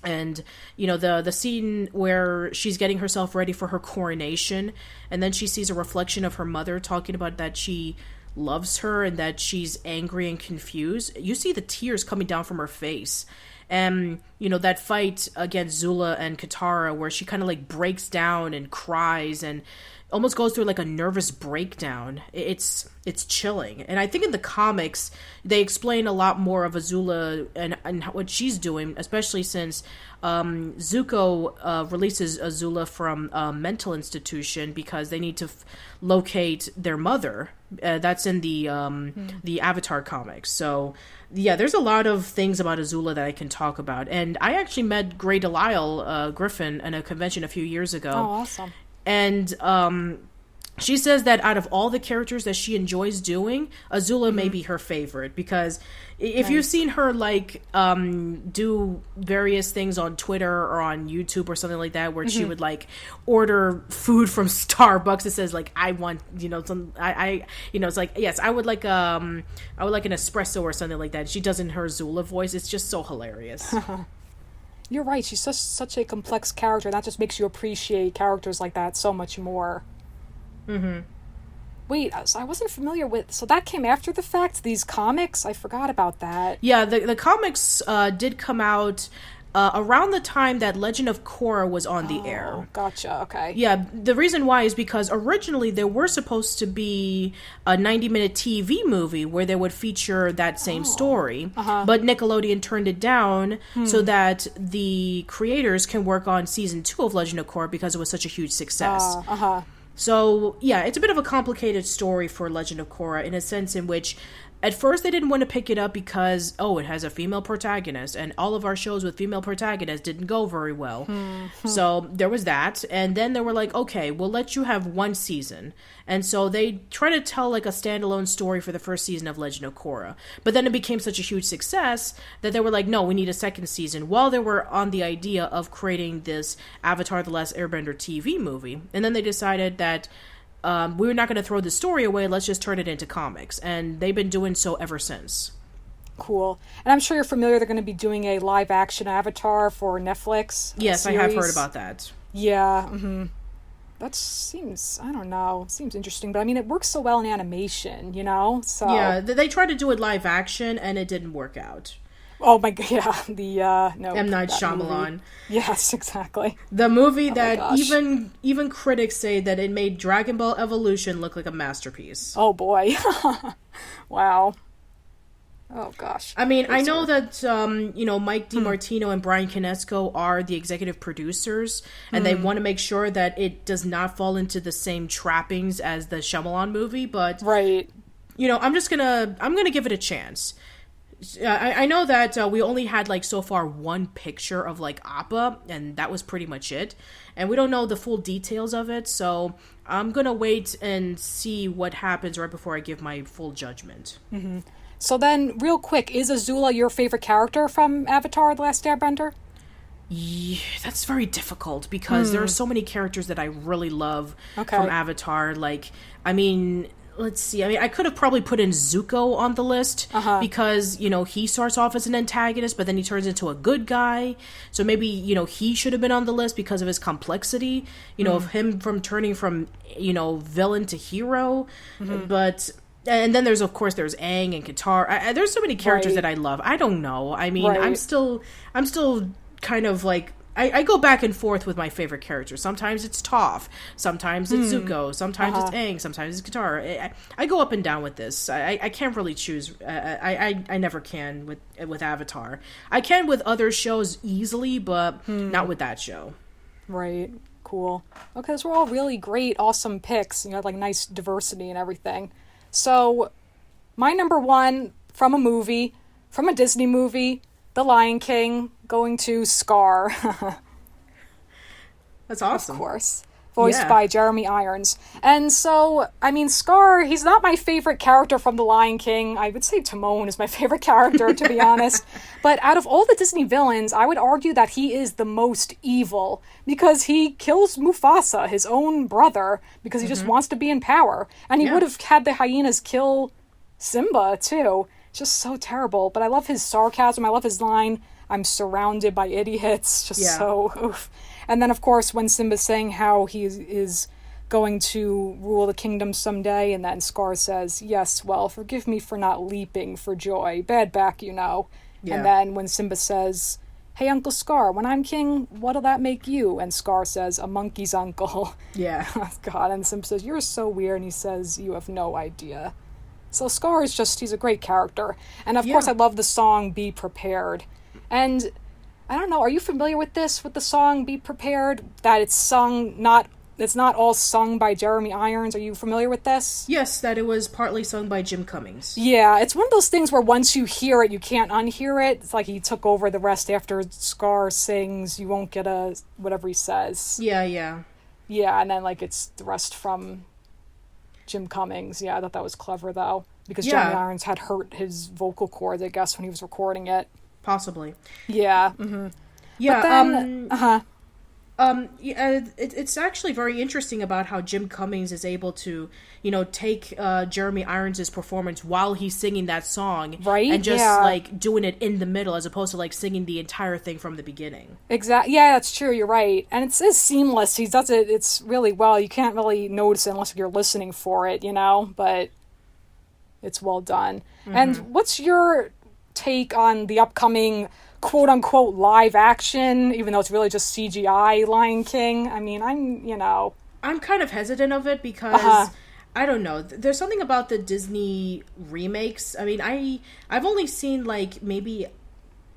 And, the scene where she's getting herself ready for her coronation, and then she sees a reflection of her mother talking about that she loves her and that she's angry and confused. You see the tears coming down from her face. And, that fight against Zula and Katara, where she kind of like breaks down and cries and almost goes through like a nervous breakdown. It's chilling. And I think in the comics, they explain a lot more of Azula and what she's doing, especially since Zuko releases Azula from a mental institution because they need to locate their mother. That's in the Avatar comics. So, yeah, there's a lot of things about Azula that I can talk about. And I actually met Grey Delisle Griffin at a convention a few years ago. Oh, awesome. And she says that out of all the characters that she enjoys doing, Azula may be her favorite, because if you've seen her like do various things on Twitter or on YouTube or something like that, where she would like order food from Starbucks, it says like, I want, it's like, yes, I would like an espresso or something like that. She does in her Azula voice. It's just so hilarious. You're right. She's such a complex character. That just makes you appreciate characters like that so much more. Mm-hmm. Wait, so I wasn't familiar with... So that came after the fact? These comics? I forgot about that. Yeah, the comics did come out around the time that Legend of Korra was on the air. Gotcha, okay. Yeah, the reason why is because originally there were supposed to be a 90-minute TV movie where they would feature that same story, but Nickelodeon turned it down so that the creators can work on season 2 of Legend of Korra because it was such a huge success. So, yeah, it's a bit of a complicated story for Legend of Korra in a sense in which at first they didn't want to pick it up because, it has a female protagonist, and all of our shows with female protagonists didn't go very well. So there was that, and then they were like, okay, we'll let you have one season. And so they tried to tell like a standalone story for the first season of Legend of Korra. But then it became such a huge success that they were like, no, we need a second season, while they were on the idea of creating this Avatar: The Last Airbender TV movie. And then they decided that we're not going to throw the story away, let's just turn it into comics. And they've been doing so ever since. Cool. And I'm sure you're familiar, they're going to be doing a live-action Avatar for Netflix. Yes, I have heard about that. Yeah, that seems, I don't know, seems interesting. But I mean, it works so well in animation, So yeah, they tried to do it live action, and it didn't work out. Oh my god, yeah, no. M. Night Shyamalan. Movie. Yes, exactly. The movie that even critics say that it made Dragon Ball Evolution look like a masterpiece. Oh boy. Wow. Oh gosh. I mean, I know that Mike DiMartino and Brian Konietzko are the executive producers, and they want to make sure that it does not fall into the same trappings as the Shyamalan movie, but right. I'm gonna give it a chance. I know that we only had like so far one picture of like Appa, and that was pretty much it, and we don't know the full details of it, so I'm gonna wait and see what happens right before I give my full judgment. So then, real quick, is Azula your favorite character from Avatar: The Last Airbender? Yeah, that's very difficult because there are so many characters that I really love from Avatar. Like, I mean, let's see. I mean, I could have probably put in Zuko on the list because, he starts off as an antagonist, but then he turns into a good guy. So maybe, he should have been on the list because of his complexity, of him turning from, villain to hero. But... And then there's Aang and Katara. There's so many characters that I love. I don't know. I mean, I'm still kind of like, I go back and forth with my favorite characters. Sometimes it's Toph. Sometimes it's Zuko. Sometimes it's Aang. Sometimes it's Katara. I go up and down with this. I can't really choose. I never can with Avatar. I can with other shows easily, but not with that show. Right. Cool. Okay, those were all really great, awesome picks. Like nice diversity and everything. So, my number one from a Disney movie, The Lion King, going to Scar. That's awesome. Of course. Voiced by Jeremy Irons. And so, I mean, Scar, he's not my favorite character from The Lion King. I would say Timon is my favorite character, to be honest. But out of all the Disney villains, I would argue that he is the most evil. Because he kills Mufasa, his own brother, because he just wants to be in power. And he would have had the hyenas kill Simba, too. Just so terrible. But I love his sarcasm. I love his line, "I'm surrounded by idiots." Just so oof. And then, of course, when Simba's saying how he is going to rule the kingdom someday, and then Scar says, "Yes, well, forgive me for not leaping for joy. Bad back, you know." Yeah. And then when Simba says, "Hey, Uncle Scar, when I'm king, what'll that make you?" And Scar says, "A monkey's uncle." Yeah. God, and Simba says, "You're so weird," and he says, "You have no idea." So Scar is just, he's a great character. And of course I love the song "Be Prepared." And I don't know, are you familiar with this, with the song "Be Prepared"? That it's sung, it's not all sung by Jeremy Irons. Are you familiar with this? Yes, that it was partly sung by Jim Cummings. Yeah, it's one of those things where once you hear it, you can't unhear it. It's like he took over the rest after Scar sings, you won't get whatever he says. Yeah. Yeah, and then like it's the rest from Jim Cummings. Yeah, I thought that was clever though, because Jeremy Irons had hurt his vocal cords, I guess, when he was recording it. Possibly. Yeah. Mm-hmm. Yeah. But then, it's actually very interesting about how Jim Cummings is able to, take Jeremy Irons' performance while he's singing that song, right? And just like doing it in the middle, as opposed to like singing the entire thing from the beginning. Exactly. Yeah, that's true. You're right, and it's seamless. He does it. It's really well. You can't really notice it unless you're listening for it, but it's well done. Mm-hmm. And what's your take on the upcoming quote-unquote live action, even though it's really just CGI Lion King? I mean, I'm kind of hesitant of it because I don't know. There's something about the Disney remakes. I mean, I've only seen like maybe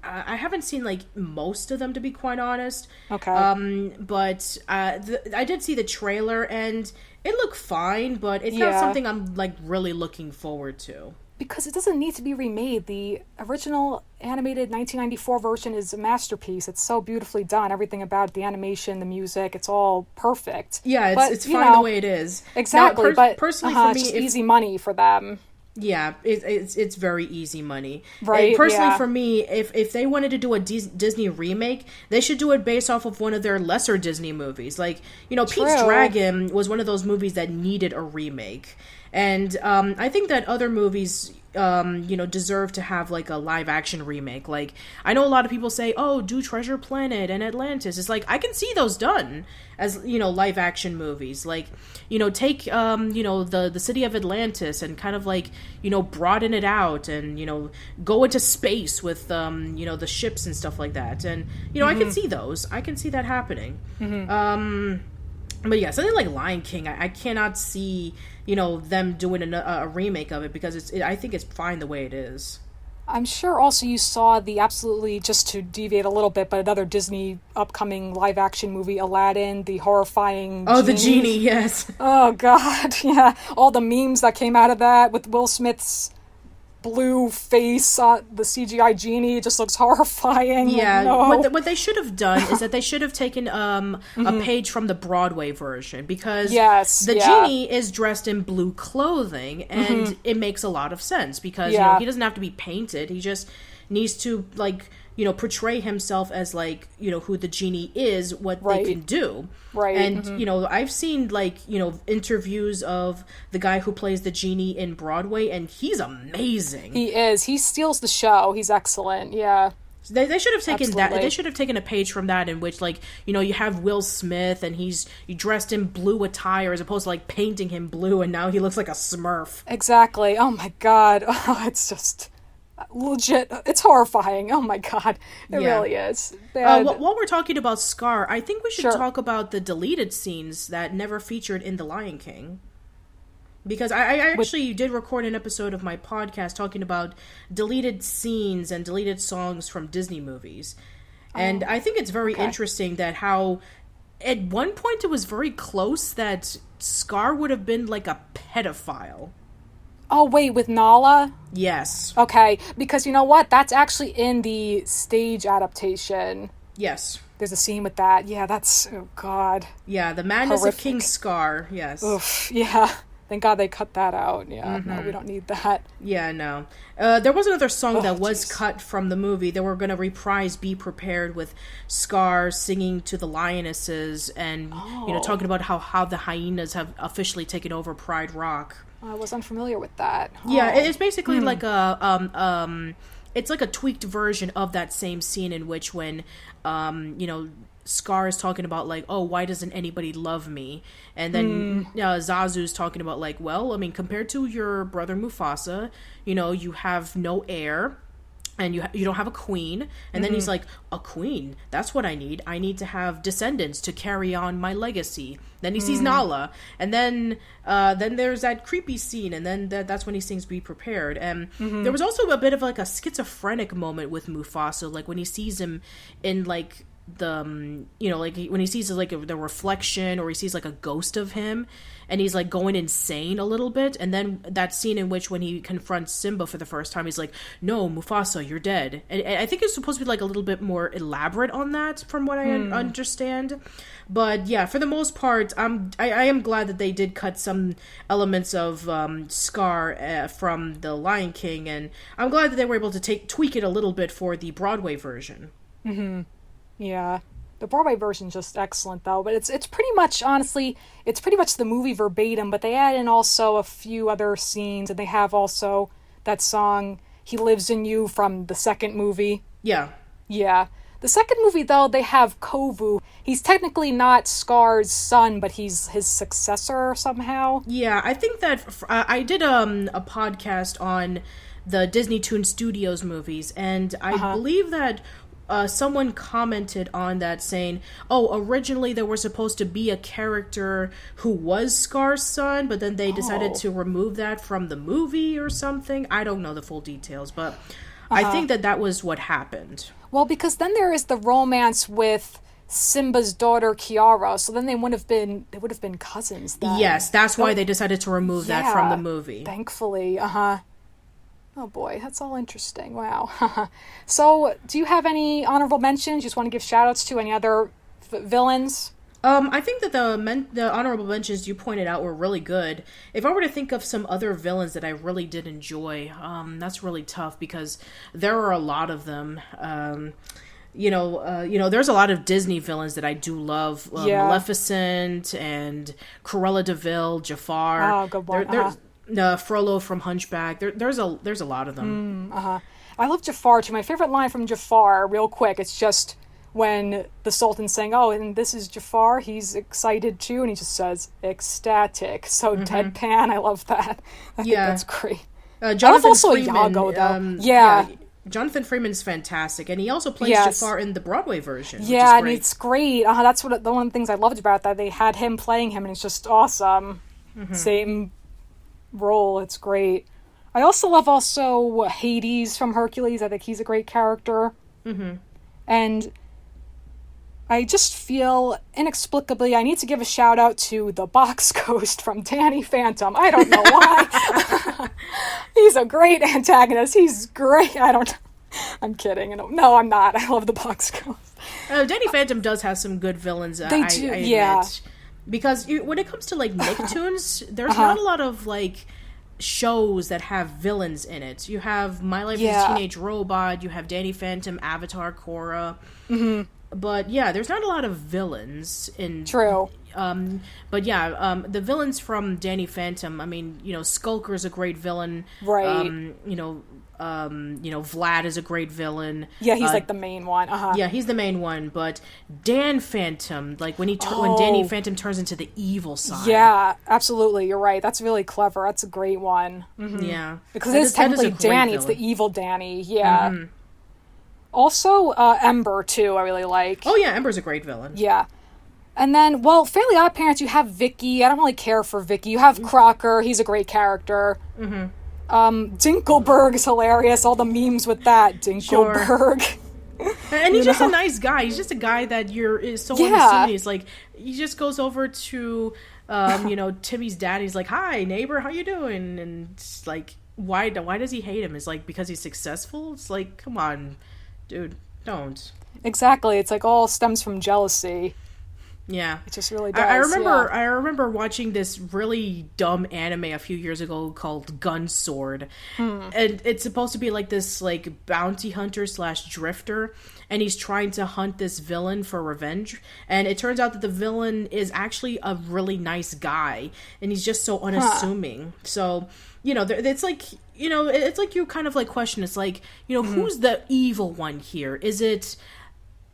I haven't seen like most of them, to be quite honest. Okay. But I did see the trailer and it looked fine, but it's not something I'm like really looking forward to. Because it doesn't need to be remade. The original animated 1994 version is a masterpiece. It's so beautifully done. Everything about it, the animation, the music, it's all perfect. Yeah, it's fine the way it is. Exactly, now, but personally for me, it's just easy money for them. Yeah, it's very easy money. Right. And personally, for me, if they wanted to do a Disney remake, they should do it based off of one of their lesser Disney movies. Like, Pete's Dragon was one of those movies that needed a remake. And I think that other movies, deserve to have like a live action remake. Like, I know a lot of people say, "Oh, do Treasure Planet and Atlantis." It's like I can see those done as live action movies. Like, take the city of Atlantis and kind of like broaden it out and go into space with the ships and stuff like that. And I can see those. I can see that happening. Mm-hmm. But yeah, something like Lion King, I cannot see, them doing a remake of it because I think it's fine the way it is. I'm sure also you saw just to deviate a little bit, but another Disney upcoming live action movie, Aladdin, the horrifying genie. The genie, yes. Oh, God, yeah. All the memes that came out of that with Will Smith's blue face, the CGI genie just looks horrifying. Yeah, no. What they should have done is that they should have taken a page from the Broadway version because the genie is dressed in blue clothing and it makes a lot of sense because he doesn't have to be painted. He just needs to portray himself as who the genie is, what they can do. Right. And, I've seen interviews of the guy who plays the genie in Broadway and he's amazing. He is. He steals the show. He's excellent. Yeah. They should have taken that. They should have taken a page from that in which you have Will Smith and he's dressed in blue attire as opposed to painting him blue and now he looks like a Smurf. Exactly. Oh my God. Oh, it's just legit, it's horrifying. Oh my God, it really is. While we're talking about Scar, I think we should talk about the deleted scenes that never featured in The Lion King. Because I actually did record an episode of my podcast talking about deleted scenes and deleted songs from Disney movies. And I think it's very interesting that how at one point it was very close that Scar would have been like a pedophile. Oh, wait, with Nala? Yes. Okay, because you know what? That's actually in the stage adaptation. Yes. There's a scene with that. Yeah, that's... Oh, God. Yeah, the madness Horrific. of King Scar. Yes. Oof, yeah. Thank God they cut that out. Yeah, no, we don't need that. Yeah, no. There was another song that was jeez. cut from the movie. They were going to reprise "Be Prepared" with Scar singing to the lionesses, and talking about how the hyenas have officially taken over Pride Rock. I was unfamiliar with that. Yeah, it's basically like it's like a tweaked version of that same scene in which when Scar is talking about like, oh, why doesn't anybody love me? And then Zazu's talking about like, well, I mean, compared to your brother Mufasa, you have no heir. And you don't have a queen. And then he's like, a queen? That's what I need. I need to have descendants to carry on my legacy. Then he sees Nala. And then there's that creepy scene. And then that's when he sings Be Prepared. And there was also a bit of like a schizophrenic moment with Mufasa. Like when he sees him in like the like when he sees like the reflection, or he sees like a ghost of him, and he's like going insane a little bit. And then that scene in which when he confronts Simba for the first time, he's like, no, Mufasa, you're dead. And I think it's supposed to be like a little bit more elaborate on that from what I understand. But yeah, for the most part, I am glad that they did cut some elements of Scar from the Lion King, and I'm glad that they were able to tweak it a little bit for the Broadway version. Yeah. The Broadway version's just excellent, though. But it's pretty much, honestly, it's pretty much the movie verbatim, but they add in also a few other scenes, and they have also that song, He Lives in You, from the second movie. Yeah. Yeah. The second movie, though, they have Kovu. He's technically not Scar's son, but he's his successor somehow. Yeah, I think that I did a podcast on the Disney Toon Studios movies, and I believe that someone commented on that saying, oh, originally there was supposed to be a character who was Scar's son, but then they decided to remove that from the movie or something. I don't know the full details, but I think that was what happened. Well, because then there is the romance with Simba's daughter Kiara, so then they would have been cousins then. Yes, that's why they decided to remove that from the movie. Thankfully, Oh boy, that's all interesting. Wow. So, do you have any honorable mentions? You just want to give shout-outs to any other villains? I think that the honorable mentions you pointed out were really good. If I were to think of some other villains that I really did enjoy, that's really tough because there are a lot of them. There's a lot of Disney villains that I do love. Maleficent and Cruella de Vil, Jafar. Oh, good one. Frollo from Hunchback. There's a lot of them. I love Jafar too. My favorite line from Jafar, real quick, it's just when the Sultan's saying, oh, and this is Jafar, he's excited too, and he just says, ecstatic. So deadpan, I love that. I think that's great. Jonathan Freeman, Iago, though. Jonathan Freeman's fantastic, and he also plays Jafar in the Broadway version. Yeah, and it's great. That's one of the things I loved about that. They had him playing him, and it's just awesome. Same role, it's great. I also love Hades from Hercules. I think he's a great character. And I just feel inexplicably I need to give a shout out to the Box Ghost from Danny Phantom. I don't know why. He's a great antagonist. He's great. I'm kidding. No, I'm not. I love the Box Ghost. Danny Phantom does have some good villains. They do, yeah. Because when it comes to like Nicktoons, there's not a lot of like shows that have villains in it. You have My Life as a Teenage Robot, you have Danny Phantom, Avatar, Korra. But yeah, there's not a lot of villains in. True. But yeah, the villains from Danny Phantom. I mean, Skulker's a great villain. Right. Vlad is a great villain. Yeah, he's like the main one. Yeah, he's the main one. But Dan Phantom, like when Danny Phantom turns into the evil side. Yeah, absolutely. You're right. That's really clever. That's a great one. Yeah, because it's technically Danny. It's the evil Danny. Yeah. Also, Ember too. I really like. Oh yeah, Ember's a great villain. Yeah. And then, Fairly Odd Parents, you have Vicky. I don't really care for Vicky. You have Crocker. He's a great character. Dinkelberg is hilarious. All the memes with that. Dinkelberg. Sure. And he's just a nice guy. He's just a guy that is so unassuming. He's like, he just goes over to Timmy's daddy's like, "Hi, neighbor, how you doing?" And it's like, why does he hate him? It's like because he's successful. It's like, come on, dude, don't. Exactly. It's like all stems from jealousy. Yeah, it just really does. I remember watching this really dumb anime a few years ago called Gun Sword, and it's supposed to be like this like bounty hunter / drifter, and he's trying to hunt this villain for revenge, and it turns out that the villain is actually a really nice guy, and he's just so unassuming. So it's like it's like you kind of like question. It's like who's the evil one here? Is it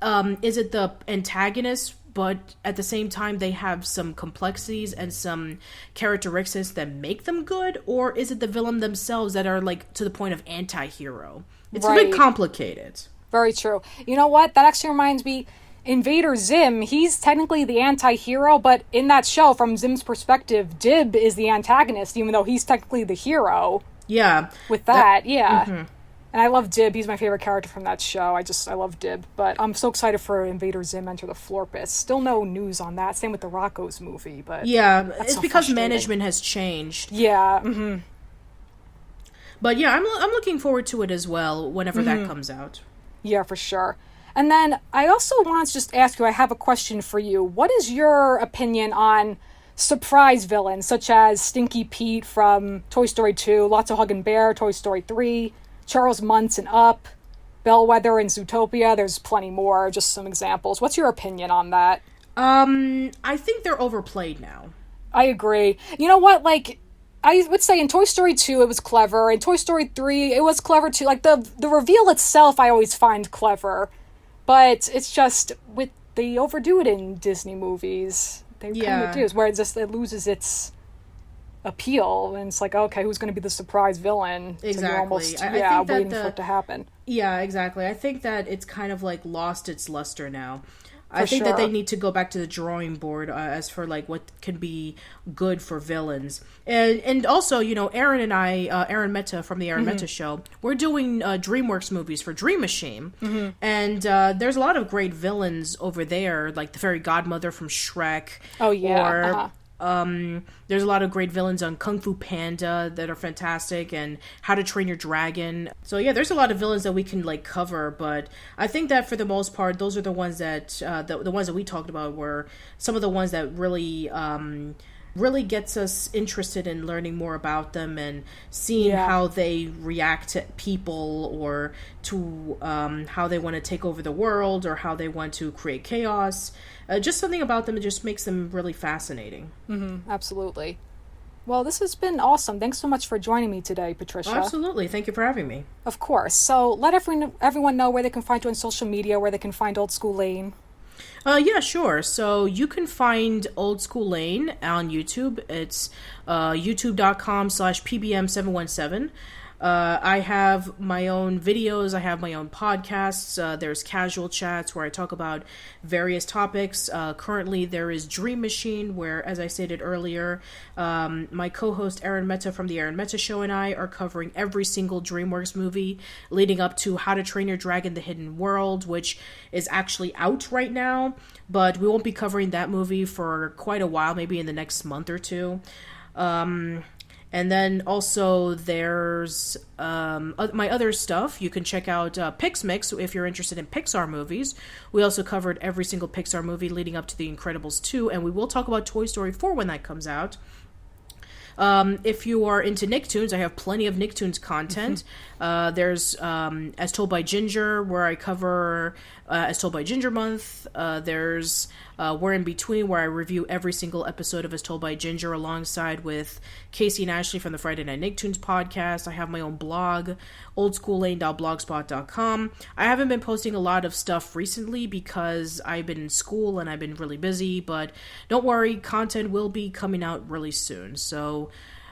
the antagonist? But at the same time, they have some complexities and some characteristics that make them good? Or is it the villain themselves that are, like, to the point of anti-hero? It's a bit complicated. Very true. You know what? That actually reminds me, Invader Zim, he's technically the anti-hero, but in that show, from Zim's perspective, Dib is the antagonist, even though he's technically the hero. Yeah. With that. Mm-hmm. And I love Dib. He's my favorite character from that show. I love Dib. But I'm so excited for Invader Zim Enter the Florpus. Still no news on that. Same with the Rocco's movie. But yeah, it's so because management has changed. Yeah. Mm-hmm. But yeah, I'm looking forward to it as well whenever that comes out. Yeah, for sure. And then I also want to just ask you, I have a question for you. What is your opinion on surprise villains, such as Stinky Pete from Toy Story 2, Lotso Huggin' Bear, Toy Story 3, Charles Muntz in Up, Bellwether in Zootopia? There's plenty more, just some examples. What's your opinion on that? I think they're overplayed now. I agree. You know what, like, I would say in Toy Story 2 it was clever. In Toy Story 3 it was clever too. Like, the reveal itself I always find clever. But it's just, they overdo it in Disney movies. They kind of do. Where it loses its appeal, and it's like, okay, who's going to be the surprise villain? Exactly. So you're almost, I think waiting for it to happen. Yeah, exactly. I think that it's kind of like lost its luster now. I think that they need to go back to the drawing board as for like what can be good for villains, and also Aaron and I, Aaron Mehta from the Aaron Mehta Show, we're doing DreamWorks movies for Dream Machine, and there's a lot of great villains over there, like the fairy godmother from Shrek. Oh yeah. There's a lot of great villains on Kung Fu Panda that are fantastic, and How to Train Your Dragon. So yeah, there's a lot of villains that we can like cover, but I think that for the most part, those are the ones that the ones that we talked about were some of the ones that really really gets us interested in learning more about them and seeing how they react to people, or to how they want to take over the world, or how they want to create chaos. Just something about them that just makes them really fascinating. Absolutely. Well, this has been awesome. Thanks so much for joining me today, Patricia. Absolutely. Thank you for having me. Of course. So let everyone know where they can find you on social media, where they can find Old School Lane. Yeah, sure. So you can find Old School Lane on YouTube. It's youtube.com/pbm717. I have my own videos. I have my own podcasts. There's casual chats where I talk about various topics. Currently, there is Dream Machine, where, as I stated earlier, my co-host Aaron Mehta from the Aaron Mehta Show and I are covering every single DreamWorks movie leading up to How to Train Your Dragon: The Hidden World, which is actually out right now, but we won't be covering that movie for quite a while, maybe in the next month or two. And then also there's my other stuff. You can check out PixMix if you're interested in Pixar movies. We also covered every single Pixar movie leading up to The Incredibles 2, and we will talk about Toy Story 4 when that comes out. If you are into Nicktoons, I have plenty of Nicktoons content. There's As Told by Ginger, where I cover As Told by Ginger month. There's We're in Between, where I review every single episode of As Told by Ginger alongside with Casey and Ashley from the Friday Night Nicktoons podcast. I have my own blog, oldschoollane.blogspot.com. I haven't been posting a lot of stuff recently because I've been in school and I've been really busy, but don't worry, content will be coming out really soon. So,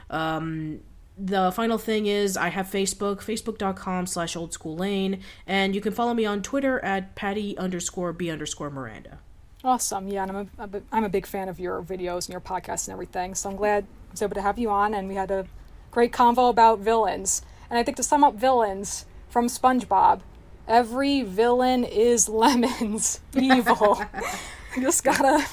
the final thing is I have Facebook, facebook.com/oldschoollane, and you can follow me on Twitter at Patty_B_Miranda. Awesome. Yeah, and I'm a big fan of your videos and your podcasts and everything, so I'm glad I was able to have you on, and we had a great convo about villains. And I think to sum up villains from SpongeBob, every villain is Lemon's evil. You just gotta,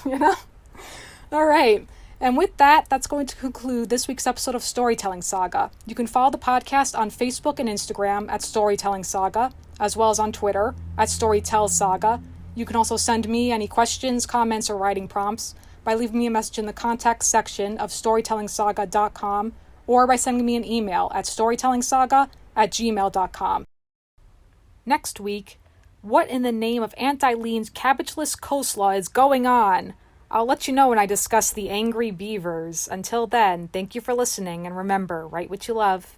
All right. And with that, that's going to conclude this week's episode of Storytelling Saga. You can follow the podcast on Facebook and Instagram at Storytelling Saga, as well as on Twitter at Storytell Saga. You can also send me any questions, comments, or writing prompts by leaving me a message in the contact section of storytellingsaga.com or by sending me an email at storytellingsaga@gmail.com. Next week, what in the name of Aunt Eileen's cabbageless coleslaw is going on? I'll let you know when I discuss the angry beavers. Until then, thank you for listening, and remember, write what you love.